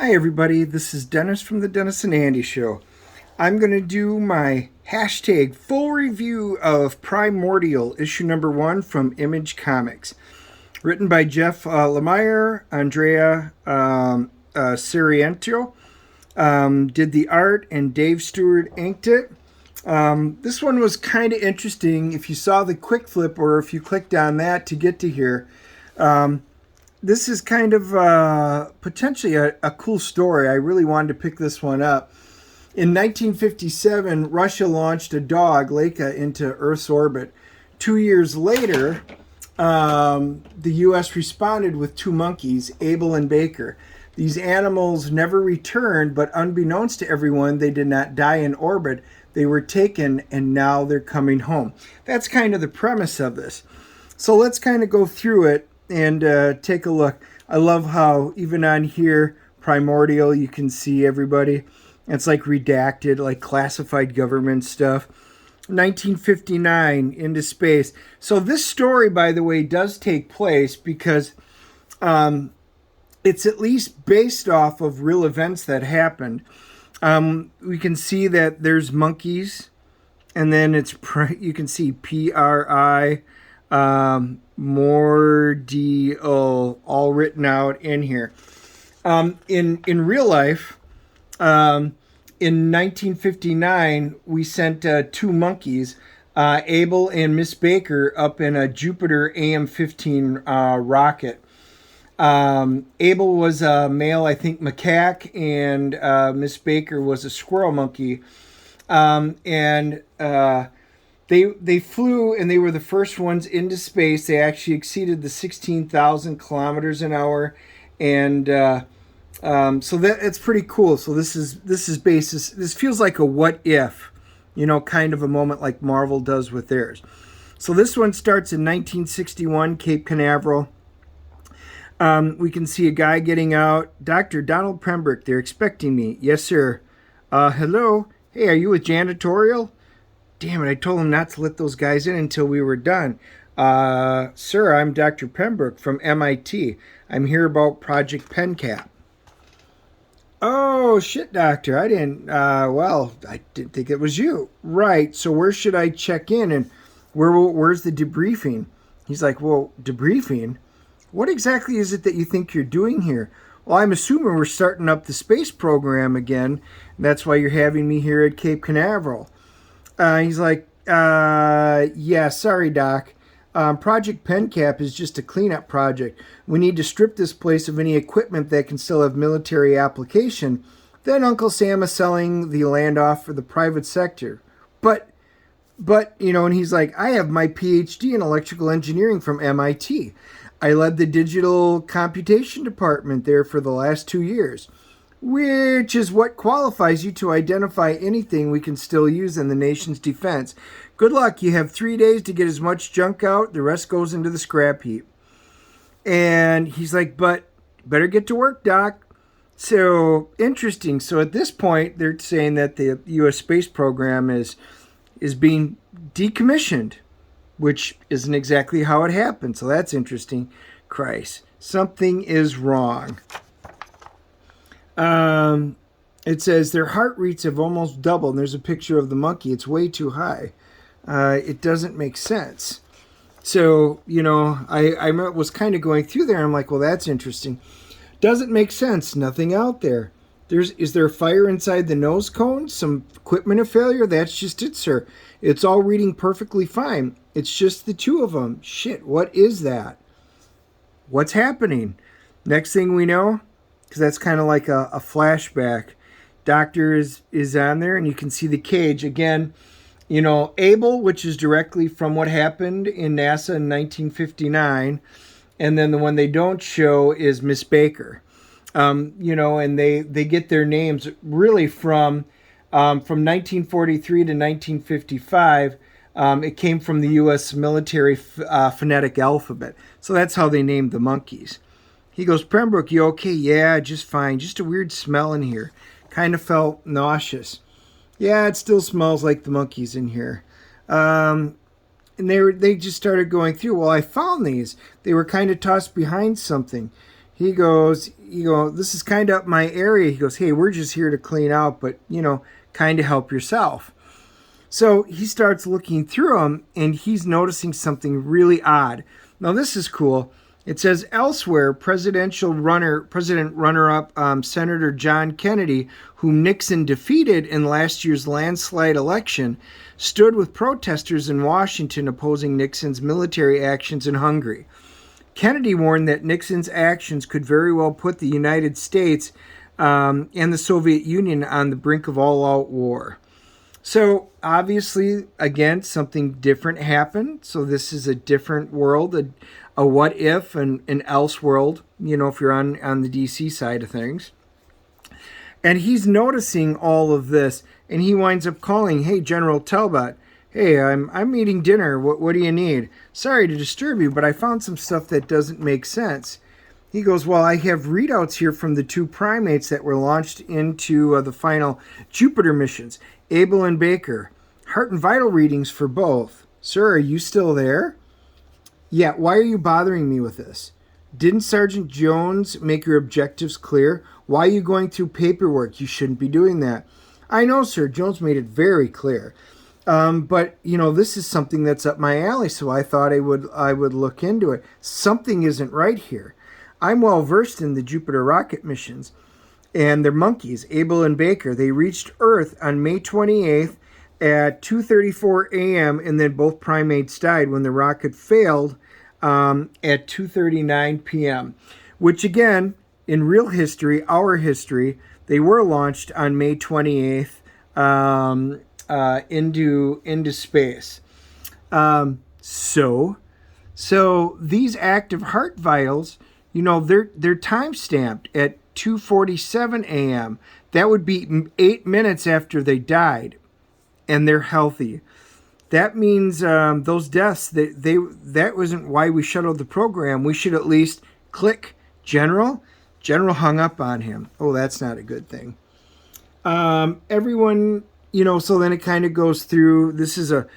Hi everybody, this is Dennis from the Dennis and Andy Show. I'm going to do my hashtag full review of Primordial, issue number 1 from Image Comics. Written by Jeff Lemire Andrea Sorrentino. Did the art, and Dave Stewart inked it. This one was kind of interesting. If you saw the quick flip, or if you clicked on that to get to here, this is kind of potentially a cool story. I really wanted to pick this one up. In 1957, Russia launched a dog, Laika, into Earth's orbit. 2 years later, the U.S. responded with 2 monkeys, Abel and Baker. These animals never returned, but unbeknownst to everyone, they did not die in orbit. They were taken, and now they're coming home. That's kind of the premise of this. So let's kind of go through it and take a look. I love how even on here, Primordial, you can see everybody. It's like redacted, like classified government stuff. 1959, into space. So this story, by the way, does take place because it's at least based off of real events that happened. We can see that there's monkeys, and then you can see PRI, Mordial, all written out in here. In real life, in 1959, we sent 2 monkeys, Abel and Miss Baker, up in a Jupiter AM-15 rocket. Abel was a male, I think, macaque, and Miss Baker was a squirrel monkey. They flew, and they were the first ones into space. They actually exceeded the 16,000 kilometers an hour, and so it's pretty cool. So this feels like a what if, kind of a moment like Marvel does with theirs. So this one starts in 1961, Cape Canaveral. We can see a guy getting out. Dr. Donald Pembroke, they're expecting me. Yes, sir. Hello? Hey, are you with janitorial? Damn it, I told him not to let those guys in until we were done. Sir, I'm Dr. Pembroke from MIT. I'm here about Project PenCap. Oh, shit, doctor. I didn't think it was you. Right, so where should I check in, and where's the debriefing? He's like, well, debriefing? What exactly is it that you think you're doing here? Well, I'm assuming we're starting up the space program again, and that's why you're having me here at Cape Canaveral. He's like, yeah, sorry, Doc. Project PenCap is just a cleanup project. We need to strip this place of any equipment that can still have military application. Then Uncle Sam is selling the land off for the private sector. But, and he's like, I have my PhD in electrical engineering from MIT. I led the digital computation department there for the last 2 years, which is what qualifies you to identify anything we can still use in the nation's defense. Good luck. You have 3 days to get as much junk out. The rest goes into the scrap heap. And he's like, but better get to work, Doc. So interesting. So at this point, they're saying that the U.S. space program is being decommissioned, which isn't exactly how it happened. So that's interesting. Christ, something is wrong. It says their heart rates have almost doubled. And there's a picture of the monkey. It's way too high. It doesn't make sense. So, I was kind of going through there. I'm like, well, that's interesting. Doesn't make sense. Nothing out there. Is there a fire inside the nose cone? Some equipment failure? That's just it, sir. It's all reading perfectly fine. It's just the 2 of them. Shit, what is that? What's happening? Next thing we know, because that's kind of like a flashback. Doctor is on there, and you can see the cage. Again, Abel, which is directly from what happened in NASA in 1959. And then the one they don't show is Miss Baker. And they get their names really from 1943 to 1955. It came from the U.S. military phonetic alphabet. So that's how they named the monkeys. He goes, Pembroke, you okay? Yeah, just fine. Just a weird smell in here. Kind of felt nauseous. Yeah, it still smells like the monkeys in here. And they just started going through. Well, I found these. They were kind of tossed behind something. this is kind of up my area. He goes, hey, we're just here to clean out, but, kind of help yourself. So he starts looking through them, and he's noticing something really odd. Now, this is cool. It says, elsewhere, President runner-up Senator John Kennedy, whom Nixon defeated in last year's landslide election, stood with protesters in Washington opposing Nixon's military actions in Hungary. Kennedy warned that Nixon's actions could very well put the United States and the Soviet Union on the brink of all-out war. So, obviously, again, something different happened. So this is a different world, a what if and an else world, if you're on the DC side of things. And he's noticing all of this, and he winds up calling, hey, General Talbot, hey, I'm eating dinner. What do you need? Sorry to disturb you, but I found some stuff that doesn't make sense. He goes, well, I have readouts here from the 2 primates that were launched into the final Jupiter missions, Abel and Baker. Heart and vital readings for both. Sir, are you still there? Yeah, why are you bothering me with this? Didn't Sergeant Jones make your objectives clear? Why are you going through paperwork? You shouldn't be doing that. I know, sir. Jones made it very clear. But, this is something that's up my alley, so I thought I would look into it. Something isn't right here. I'm well versed in the Jupiter rocket missions, and their monkeys, Abel and Baker, they reached Earth on May 28th at 2:34 a.m., and then both primates died when the rocket failed at 2:39 p.m., which again, in real history, our history, they were launched on May 28th into space. So these active heart vitals, they're time stamped at 2:47 a.m. That would be 8 minutes after they died, and they're healthy. That means those deaths, that wasn't why we shuttled the program. We should at least click General. General hung up on him. Oh, that's not a good thing. Everyone, so then it kind of goes through. This is a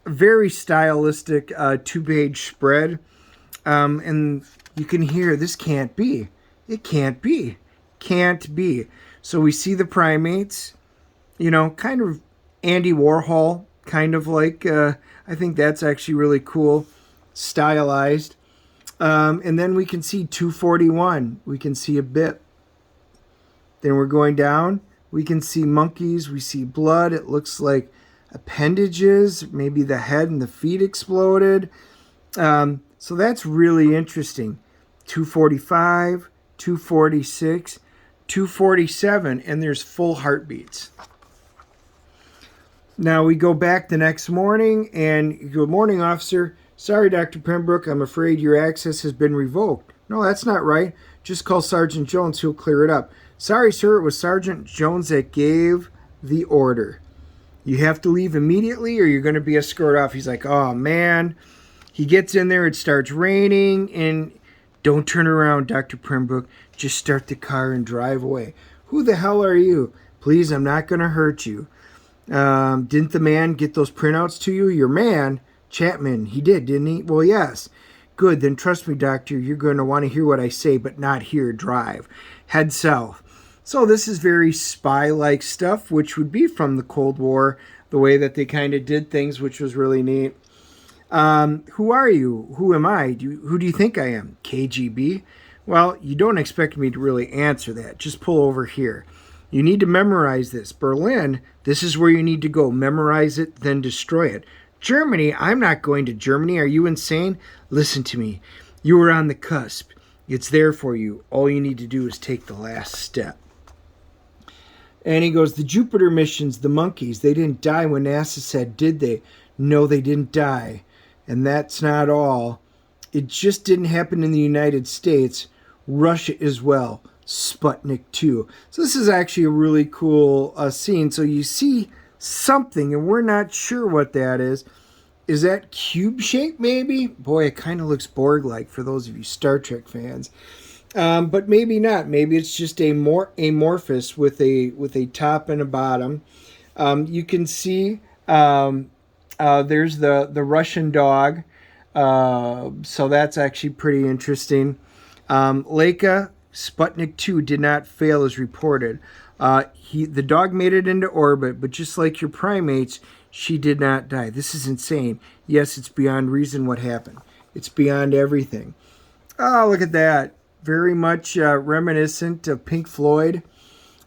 very stylistic 2-page spread. And you can hear, this can't be. It can't be. Can't be. So we see the primates, kind of Andy Warhol, kind of like, I think that's actually really cool, stylized. And then we can see 241. We can see a bit. Then we're going down. We can see monkeys. We see blood. It looks like appendages. Maybe the head and the feet exploded. So that's really interesting. 245, 246, 247, and there's full heartbeats. Now we go back the next morning, and good morning, officer. Sorry, Dr. Pembroke, I'm afraid your access has been revoked. No, that's not right. Just call Sergeant Jones, he'll clear it up. Sorry, sir, it was Sergeant Jones that gave the order. You have to leave immediately or you're going to be escorted off. He's like, oh, man. He gets in there, it starts raining, and don't turn around, Dr. Pembroke. Just start the car and drive away. Who the hell are you? Please, I'm not going to hurt you. Didn't the man get those printouts to you? Your man, Chapman, he did, didn't he? Well, yes. Good, then trust me, doctor, you're going to want to hear what I say, but not hear drive. Head south. So this is very spy-like stuff, which would be from the Cold War, the way that they kind of did things, which was really neat. Who are you? Who am I? Who do you think I am? KGB? Well, you don't expect me to really answer that. Just pull over here. You need to memorize this. Berlin, this is where you need to go. Memorize it, then destroy it. Germany, I'm not going to Germany. Are you insane? Listen to me. You are on the cusp. It's there for you. All you need to do is take the last step. And he goes, the Jupiter missions, the monkeys, they didn't die when NASA said, did they? No, they didn't die. And that's not all. It just didn't happen in the United States. Russia as well. Sputnik 2. So this is actually a really cool scene. So you see something, and we're not sure what that is. Is that cube shape maybe? Boy, it kind of looks Borg-like for those of you Star Trek fans. But maybe not. Maybe it's just amorphous with a top and a bottom. You can see there's the Russian dog. So that's actually pretty interesting. Laika, Sputnik 2 did not fail as reported. The dog made it into orbit, but just like your primates, she did not die. This is insane. Yes, it's beyond reason what happened. It's beyond everything. Oh, look at that. Very much reminiscent of Pink Floyd.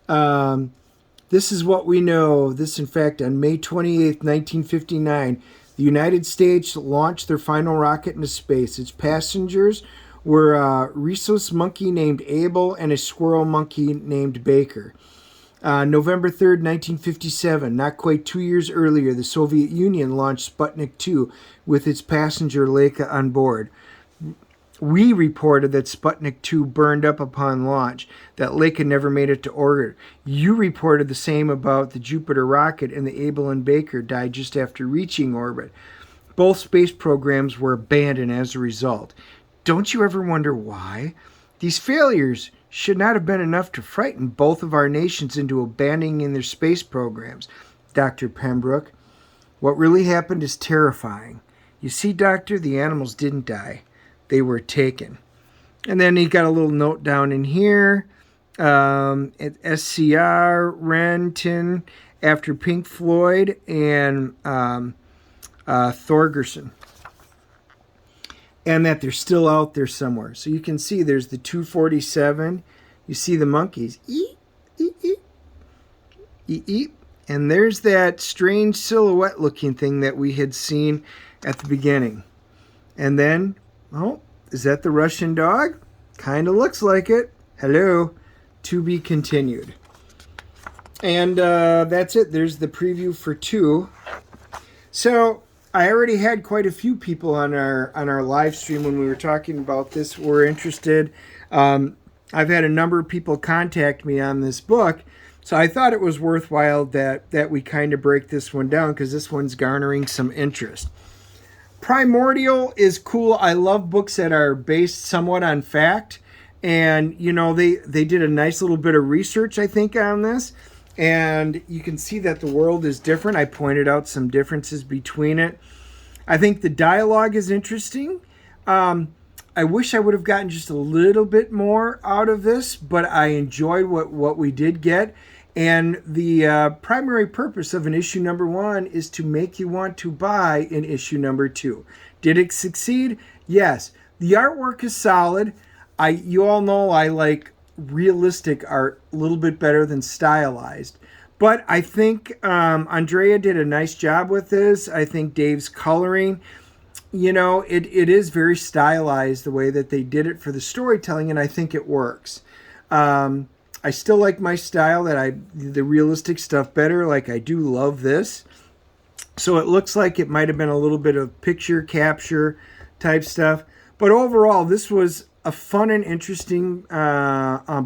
This is what we know. This, in fact, on May 28th, 1959, the United States launched their final rocket into space. Its passengers were a rhesus monkey named Abel and a squirrel monkey named Baker. November 3rd, 1957, not quite 2 years earlier, the Soviet Union launched Sputnik 2 with its passenger Laika on board. We reported that Sputnik 2 burned up upon launch, that Laika never made it to orbit. You reported the same about the Jupiter rocket, and the Abel and Baker died just after reaching orbit. Both space programs were abandoned as a result. Don't you ever wonder why? These failures should not have been enough to frighten both of our nations into abandoning their space programs, Dr. Pembroke. What really happened is terrifying. You see, Doctor, the animals didn't die. They were taken. And then he got a little note down in here. At SCR, Renton, after Pink Floyd, and Thorgerson. And that they're still out there somewhere. So you can see there's the 247. You see the monkeys. Eep, eep, eep. Eep, eep. And there's that strange silhouette looking thing that we had seen at the beginning. And then, oh, is that the Russian dog? Kind of looks like it. Hello. To be continued. And that's it. There's the preview for 2. So I already had quite a few people on our live stream when we were talking about this were interested. I've had a number of people contact me on this book, so I thought it was worthwhile that we kind of break this one down because this one's garnering some interest. Primordial is cool. I love books that are based somewhat on fact, and you know they did a nice little bit of research, I think, on this. And you can see that the world is different. I pointed out some differences between it. I think the dialogue is interesting. I wish I would have gotten just a little bit more out of this, but I enjoyed what we did get. And the primary purpose of an issue number 1 is to make you want to buy an issue number 2. Did it succeed? Yes. The artwork is solid. You all know I like realistic art a little bit better than stylized, but I think Andrea did a nice job with this. I think Dave's coloring, you know, it is very stylized the way that they did it for the storytelling, and I think it works. I still like my style, the realistic stuff better. Like, I do love this. So it looks like it might have been a little bit of picture capture type stuff, but overall this was a fun and interesting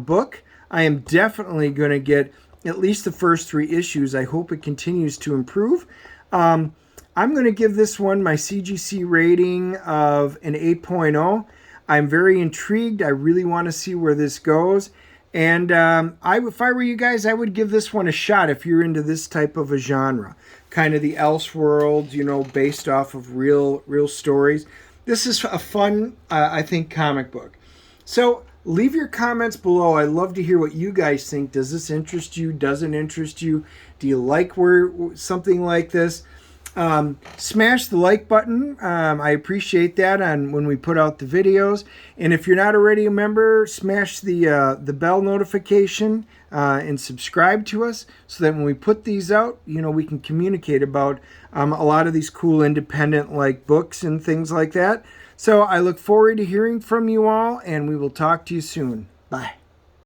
book. I am definitely going to get at least the first 3 issues. I hope it continues to improve. I'm going to give this one my CGC rating of an 8.0. I'm very intrigued. I really want to see where this goes. And if I were you guys, I would give this one a shot if you're into this type of a genre. Kind of the Elseworlds, you know, based off of real stories. This is a fun, I think, comic book. So leave your comments below. I love to hear what you guys think. Does this interest you? Doesn't interest you? Do you like something like this? Smash the like button. I appreciate that when we put out the videos. And if you're not already a member, smash the bell notification and subscribe to us so that when we put these out, you know, we can communicate about a lot of these cool independent like books and things like that. So I look forward to hearing from you all, and we will talk to you soon. Bye.